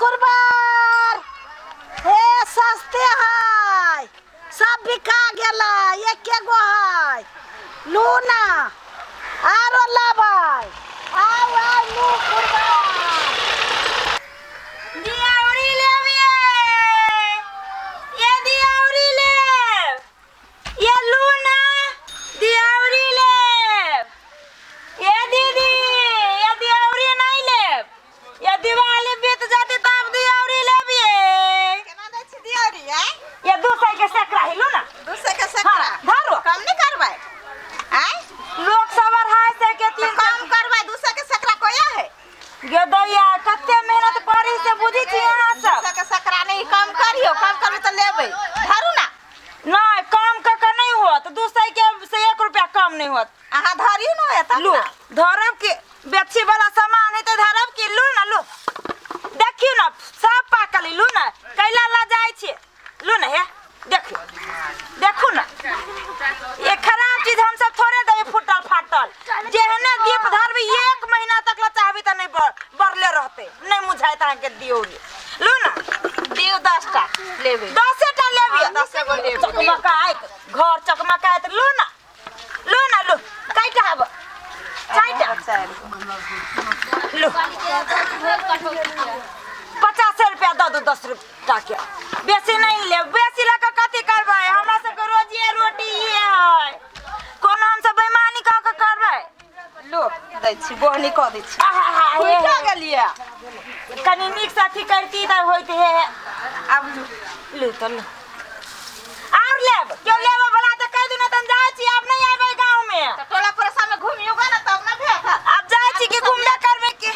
कुरबार हे सस्ते है सब बिका गेला एके गो है लू ना आरो लाभाई आओ लू कुरबार दियावरी लेविए ये दियावरी ले ये लू ना दियावरी ले ये दीदी ये दियावरी नहीं ले ये दिवाली बीत जाती तब दियावरी लेविए केना दै छी दियावरी है ये 200 के सकरा हिलो ना 200 के सकरा धरो कम नहीं करबै हैं लोग सबर है से के 3 कम करबै 200 के सकरा कोया है गे दैया कते मेहनत पड़ी से बुझी छी अहाँ सब 200 के सकरा नहीं कम करियो कम करबै त लेबै धरू ना नहीं कम का नहीं होत 200 के से 1 रुपया कम नहीं होत अहाँ धरियो न है तब लो धरब के बेची वाला सामान है तो धरब के लो ना लो देखियो ना सब पाकल लो ना कैला ला जाय छे लो ना हे देखो देखो ना ये खराब चीज हम सब थोड़े दे फुटल फाटल जेहने दीप धरबी 1 महीना तक ला चाहबी त नहीं बरले रहते नहीं मुझाय त के दियो लो ना दियो 10 टा लेबै 10 टा लेबी 10 गो लेबै चकमकाय घर चकमकाय त लो ना लो काइटा हब काइटा लो 50 रुपया दो 10 रुपया के बेसी नहीं ले बेसी ला के कथि करबै हमरा सब के रोजी रोटी ये है कोनो हम सब बेईमानी क के करबै लो दै छी बोहनी क दै छी फुटा गेलिए कनी नीक साथी करती त होइत है अब लो त लो और लेब क्यों लेब भला त कह दू न त जाय छी अब नहीं आबै गांव में त टोला परेसा में घूमियोगा ना तब ना भेट अब जाय छी कि घूमले करबे के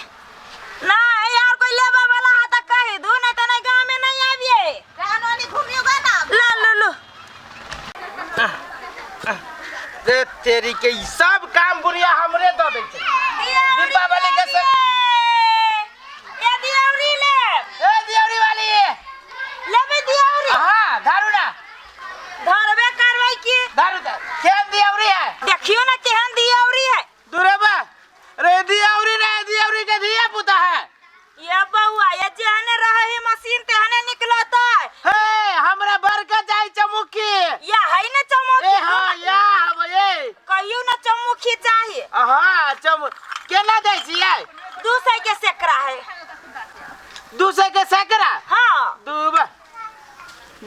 नहीं यार कोई लेबा वाला है त कह दू नहीं त नहीं गांव में नहीं आबिए गानोनी घूमियोगा ना लो रे तेरी के ई सब काम बुढ़िया हमरे द दे छै दीपावली के सब ए दियावरी ले ए दियावरी वाली लेबे दियावरी हां धारू ना धरबे करबै की धारू त केहन दियावरी है देखियो ना केहन दियावरी है दुरेबा रे दियावरी के दिया पुता है ये बउआ ये जेहने रहे है मशीन तेहने निकलता है हे हमरा बरका जाय चमुखी या है ना चमुखी ए हां या अब ये कहियो ना चमुखी चाहिए हां चम केना दै छियै 200 के सेकरा है 200 के सकरा हां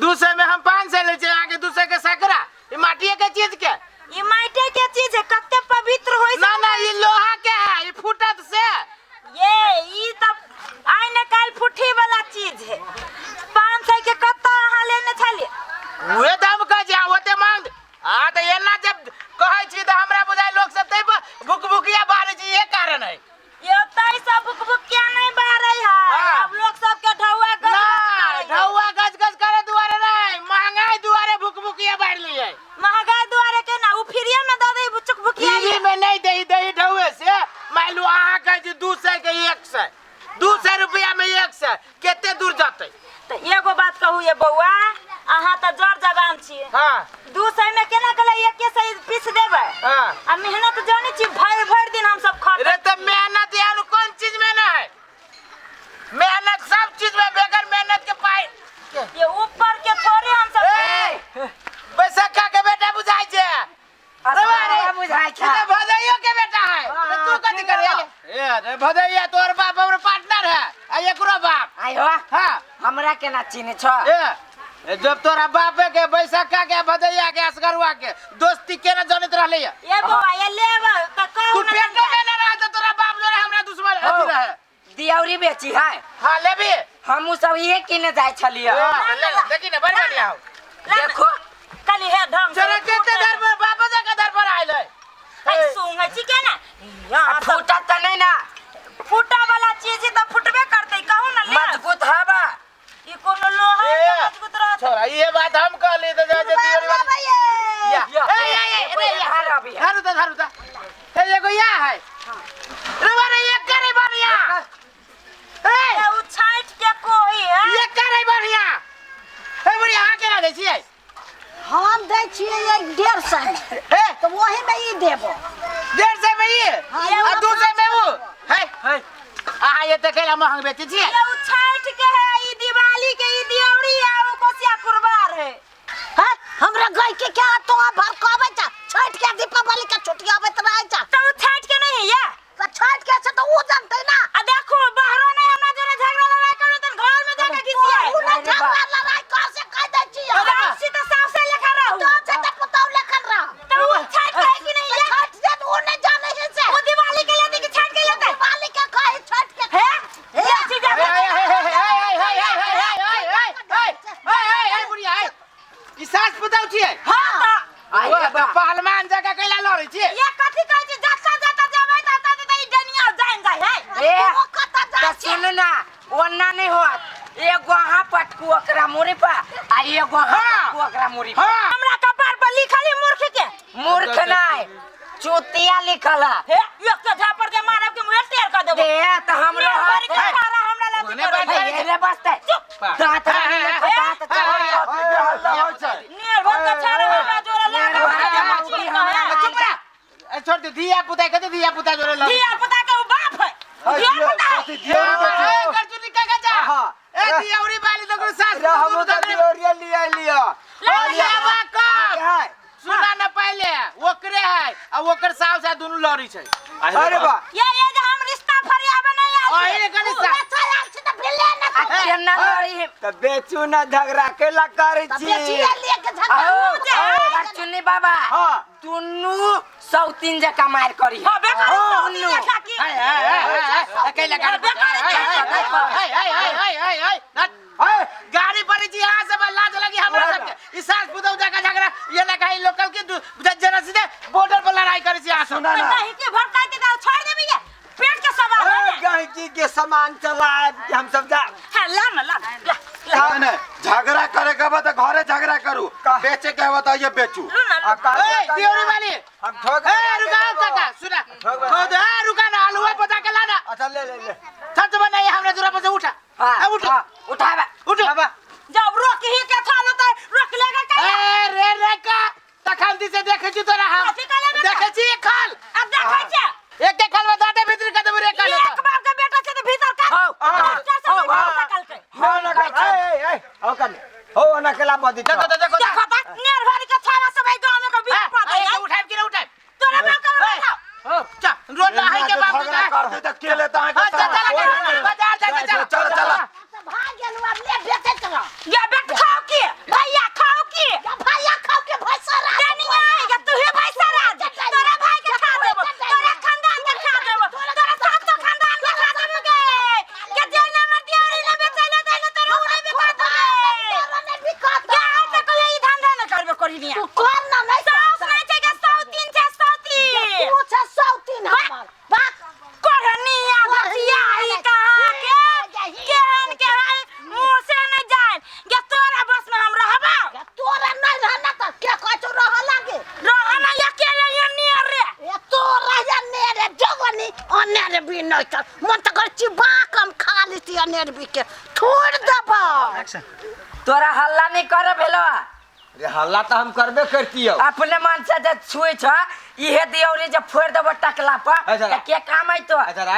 200 में हम 500 ले छै आगे 200 के सकरा ई माटिए के चीज के ये माटे के चीज है कते पवित्र होई ना ना ई लोहा के है ई फुटत से ये ई तब आइने काल फुठी वाला चीज है 500 के कत्ता अहाँ लेने छलिए उहे दाम का जा ओते मांग आ त एना जब कहै छी त हमरा बुझाय लोग सब तै भुकभुकिया बारे छी ये कारण है ये तई सब भुकभुकिया नहीं बारै है अब लोग सब के ढौआ गज ढौआ गज करे दुआरे नहीं महंगाई दुआरे भुकभुकिया बाढ़ लिए महंगाई दुआरे के ना उ फ्रीए में द दे भुकभुकिया फ्री में नहीं दे ढौए से मान लो अहाँ के जे 200 के 100 200 रुपया में 100 केते दूर जाते त एगो बात कहू ये बउआ अहाँ त जड़ जवान छिए हां 200 में केना कले 100 पीस देबै हां आ मेहनत जानी छी भर दिन हम सब खट रे त मेहनत यार कौन चीज में ना है मेहनत सब चीज में बगैर मेहनत के पाई ये ऊपर के थोड़े हम सब बैसखा के बेटा बुझाई छे अरे बुझाई छे ये भदैया के बेटा है तो तू कथि करे ए रे भदैया तोर बाप हमर पार्टनर है आ एकरो बाप आयो हां हमरा केना चिन्ह छ ए जब तोरा बापे के बैसखा के भदैया के असगरुआ के दोस्ती केना जानत रहले ये बउआ ये लेब त कहू तू ना पेट में ना रह त तोरा बाप जोरे हमरा दुश्मन अथी रहे दियावरी बेची है हां लेबी हमहू सब इहे किने जाय छलिए ले देखी ना बड़ बढ़िया हो देखो कली है ढंग जरा केते दर पर बाप के दर पर आइले ऐ सुंगे छी के ना यहां सब फूटा त नहीं ना फूटा वाला चीज त फुटबे करते कहू ना ले मजबूत हवा ई कोनो लोहा के मजबूत रहत छोरा ये बात हम कहली त जे दियोरी वाली या ए यहाँ रवि धारू त हे एगो या है रे रे ये करे बढ़िया ये उ छाट के कोई है ये करे बढ़िया हे बढ़िया हां केना दै छियै हम दै छियै 150 में हे तो वही में ई देबो 150 में ये आ 200 में वो है आ ये त केला महंग बेचै छियै ये उ छाट के बसिया उन्हें झगड़ा लड़ाई कहाँ से कह दे छियै राक्षसी तो सासे लेखा रहू तो जते पुतौ लेखन रह तो वो छठ है कि नहीं है छठ जे वो नहीं जाने है से वो दिवाली के लिए कि छठ के लिए दिवाली के कहे छठ के है ये चीज बुढ़िया ई सास पुतौ छियै हां वो तो पहलवान जगह कैला लड़ै छियै ये कथी कहै छी जत्ता जत्ता जेबै त ई डनिया जान जाय है ए वो कता जा तो सुन ना ओन्ना नहीं होत एगो हाँ पटकू ओकरा मुड़ी पर आ एगो हाँ पटकू ओकरा मुड़ी पर हमरा कपार पर लिखल है मूर्ख के मूर्ख नहीं चुतिया लिखल है हे एक तो झापर के मारब के मुंह टेर कर देबो दे तो हमरो हाथ है हमरा ला ओने बैठ ए रे बसते दांत दांत नियर भर के छारे हमरा जोरा लाग चुप रह छोड़ दे दिया पुता कहते दिया पुता जोरे लड़ दिया पता के वो बाप है दिया पता है कर चुनी का जा ए दियाउरी वाली तो सास हम तो दियोरिया लिया लेवा का सुना न पहले ओकरे है आ ओकर साव से दोनों लड़ी छै अरे बा ये जो हम रिश्ता फरियाबे नहीं आछे ओए गणेश अच्छा यार से तो भेले ना केना लड़ी त बेचू ना झगड़ा केला करे छी बेचिए लेके झगड़ा आओ चुन्नी बाबा हां तुन्नू सौतीन जका मार करी हां बेकार सुनी देखा की अकेला गाड़ी पड़ी जी यहाँ से लाज लगी हमरा सबके इस सास पुतौ जगह झगड़ा ये ना कहीं लोकल के जरा सीधे बॉर्डर पर लड़ाई करे छी यहाँ सुना ना नहीं के भड़काई के दाल छोड़ देबी ये पेट के सवाल है गहकी के सामान चला हम सब जा ला ना ला ना झगड़ा करे के बाद घरे झगड़ा करू बेचे के बता ये बेचू ए दियोरी वाली हम ठोक ए रुका काका सुना खुद ए रुका ना हलवा पता के लाना अच्छा ले सच बनाइए हमरा दूरा पर से उठा उठा उठावा उठा जब रोक ही के था होता है रोक लेगा क्या ए रे का तखंती से देखे छी तोरा हम कथी का लेगा? देखे छी खाल अब देखै छे एक खाल में दादे भीतर का देबरे का एक बार के बेटा छे तो भीतर का कल के हो ना ए हो कने हो ना केला बदी देखो देखो ता नेर भारी के छाड़ा सब आई गांव में को बीच पड़ता है उठाए कि ना उठाए तोरा में का हो चा रोड ना है के बाप झगड़ा कर दे त के लेता है बाजार जाके चल भाग गेलु अब ले बेचे चलो ये बेट खाओ की भैया खाओ की या भैया खाओ के भैंसा राज नहीं आएगा तू ही भैंसा राज तोरा भाई के खा देबो तोरा खानदान के खा देबो तोरा सब तो खानदान के खा देबो के जे ना मर दियारी ले बेचैला देना तोरा उने भी खा देबो तोरा ने भी खा क्या है तो ये धंधा न करबे करी निया तू कौन ना नहीं साउस नहीं चाहिए 103 तू छे सौतीन हमर बात कोरनिया भसिया ही कहां के केहन के है मुंह से न जाए ये तोरा बस में हम रहबा तोरा नहीं रहना त के कहतो रह लागे रहना अकेले ये नियर रे ए तोरा या नेरे जवानी अनेरे भी नहीं त मन त कर चिबा कम खा लेती अनेरे भी के छोड़ दबा तोरा हल्ला नहीं करे भेलवा रे हल्ला त हम करबे करती हो अपने मन से जे छुई छ इहे दियौरी जे फोड़ देबो टकला पर अच्छा। त के काम है तो अच्छा रे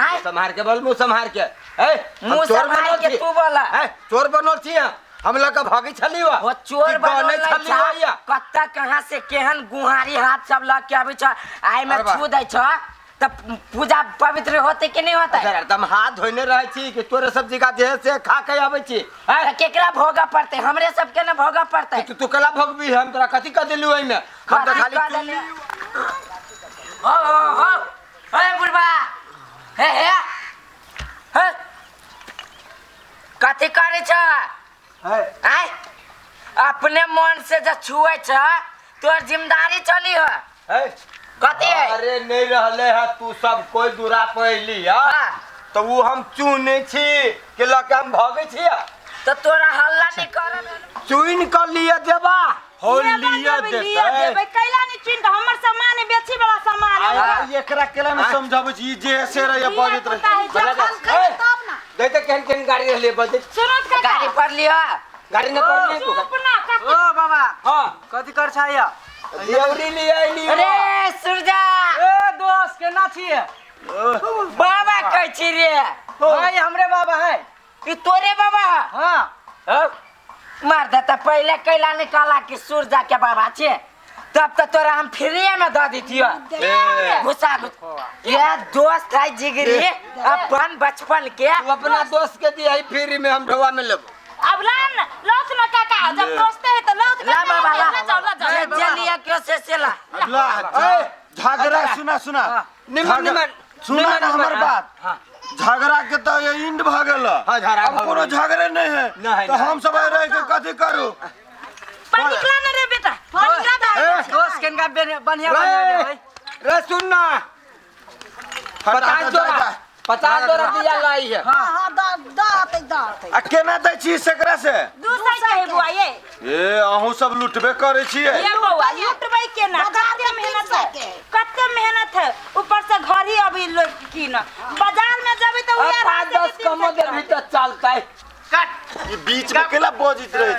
आय। संभार के बोल मुंह संभार के ए मुंह संभाल के तू बोला ए चोर बनल छी हम लोग का भागी छली हुआ वो चोर कि बनल गने छली हुआ या कत्ता कहां से केहन गुहारी हाथ सब लग के आबै छ आइ में अरे वाह। छू दै छ त पूजा पवित्र होते कि नहीं होता अच्छा एकदम हाथ धोने रहे छी कि तोरे सब जगह देह से खा के आबै छी त केकरा भोगा पड़ते हमरे सब के न भोगा पड़ते तू कला भोगबी हम तोरा कथि क देलु ओइ में हम त खाली चुन्नी हो ए बुढ़बा हे हे कथि करे छ है आय अपने मन से जो छुए छ तोर जिम्मेदारी चली हो है कथि है अरे नहीं रहले है तू सब कोई दूरा पहली हाँ। तो वो हम चुने छी के लके हम भागे छी तो तोरा हल्ला नहीं करे चुन कर लिए देबा हो लिया देते कैला नहीं चिंत हमर सामान बेची वाला सामान एकरा केला में समझाबै छी जे से रे बजत रहे तब ना दे त केन केन गाड़ी रहले बजत सुनो गाड़ी पर लियो गाड़ी न पड़ने को अपना ओ बाबा हां कथी कर छाया देवरी ले आइली अरे सूरजा ए दोस्त केना छिए बाबा कह छी रे भाई हमरे बाबा है ई तोरे बाबा हां मार देता पहले कैला निकाला कि सूरजा के बाबा छे तब तो तोरा हम फ्री में दे देतियो घुसा ये दोस्त है जिगरी अपन बचपन के तू अपना दोस्त के दिया फ्री में हम ढवा में लेब अब लान लौट न काका जब दोस्ते है तो लौट ला बाबा ला ले जाओ जे लिया क्यों से ला झगड़ा सुना सुना निमन निमन सुना ना हमर बात झगड़ा के तो ये इंड भ गेल हाँ, झगड़ा अब भ कोनो गेल। झगड़े नहीं है नहीं, तो नहीं। हम सब रह के कथी करू पानी खिला न रे बेटा पानी खिला दे दोस्त के का बढ़िया बना दे भाई रे सुन ना 50 जोड़ा दिया लाई है हाँ हाँ दाते आ केना दै छी सकरा से दूसरा है बुआ ये ए अहू सब लुटबे करे छिए ये बुआ लूटबै के ना कते मेहनत है ऊपर से घर ही अभी लोग की ना बाजार में जब तो 5-10 कमो दे भी तो चलता है बीच में केला बोजित रहे